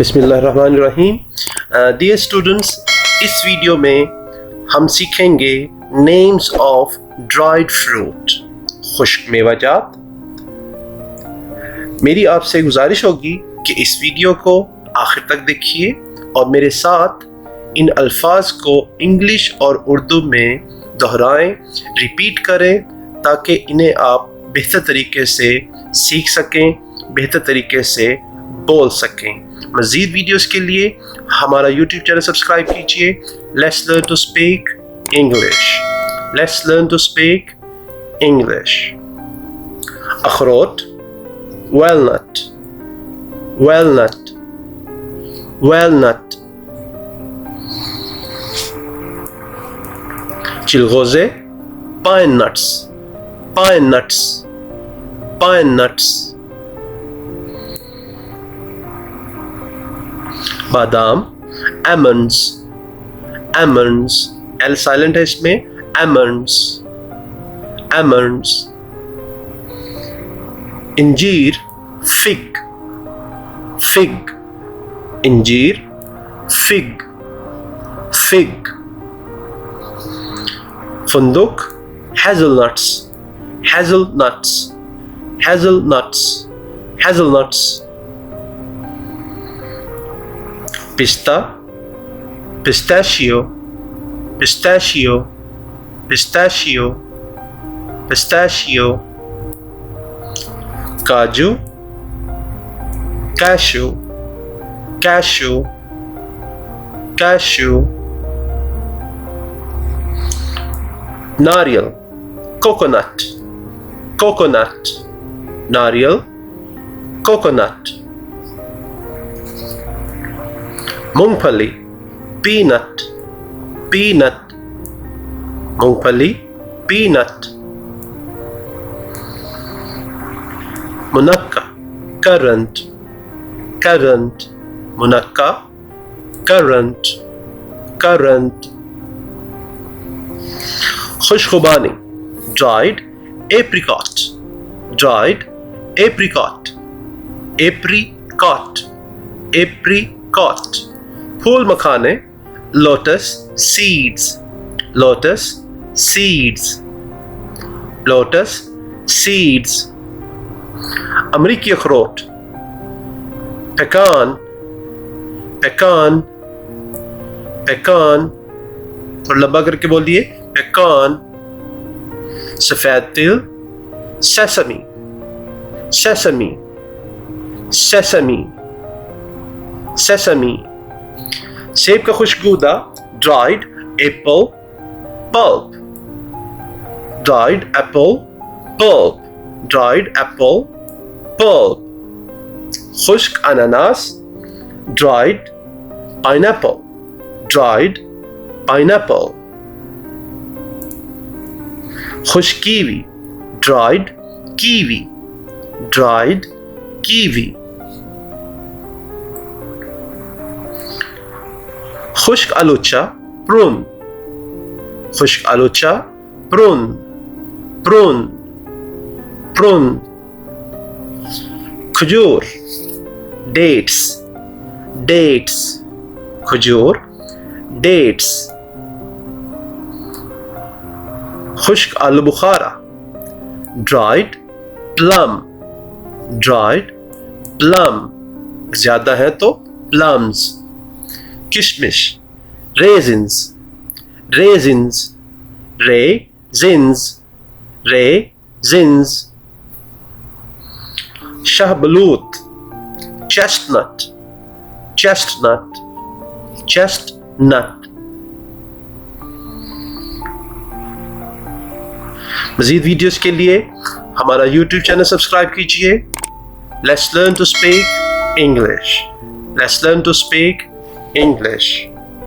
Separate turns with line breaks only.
बिस्मिल्लाहिर्रहमानिर्रहीम। Dear students, इस video में हम सीखेंगे नेम्स ऑफ ड्राइड फ्रूट, खुश्क मेवाजात। मेरी आपसे गुजारिश होगी कि इस वीडियो को आखिर तक देखिए और मेरे साथ इन अल्फाज को इंग्लिश और उर्दू में दोहराएं, रिपीट करें, ताकि इन्हें आप बेहतर तरीके से सीख सकें, बेहतर तरीके से बोल सकें। मज़ीद वीडियोस के लिए हमारा यूट्यूब चैनल सब्सक्राइब कीजिए। Let's learn to speak English. Let's learn to speak English. अखरोट, walnut, walnut, walnut. चिलगोज़े, pine nuts, pine nuts, pine nuts. बादाम, almonds, almonds. L साइलेंट है इसमें, almonds, almonds. इंजीर, fig, fig. इंजीर, fig, fig. फंदुक, hazelnuts, hazelnuts, hazelnuts, hazelnuts. पिस्ता, pistachio, pistachio, pistachio, pistachio. काजू, cashew, cashew, cashew. नारियल, coconut, coconut, नारियल, coconut. मूंगफली, peanut, peanut, मूंगफली, peanut. मुनक्का, currant, currant, मुनक्का, currant, currant. खुशखुबानी, dried apricot, dried apricot, apricot, apricot. फूल मखाने, lotus seeds, lotus seeds, lotus seeds. अमरीकी अखरोट, pecan, pecan, pecan. थोड़ा लंबा करके बोलिए, pecan. सफेद तिल, sesame, sesame, sesame, sesame. सेब का खुशगूदा, dried apple pulp, dried apple pulp, dried apple pulp. खुश्क अनानास, dried pineapple, dried pineapple. खुश्क kiwi, dried kiwi, dried kiwi. खुश्क आलूचा, prune, खुश्क आलूचा, prune, prune, prune. खजूर, dates, dates, खजूर, dates. खुश्क आलू बुखारा, dried plum, dried plum. ज्यादा है तो plums. किशमिश, raisins, raisins, raisins, raisins. शाहबलूत, chestnut, chestnut, chestnut. मज़ीद वीडियोस के लिए हमारा YouTube चैनल सब्सक्राइब कीजिए। Let's learn to speak English. Let's learn to speak English.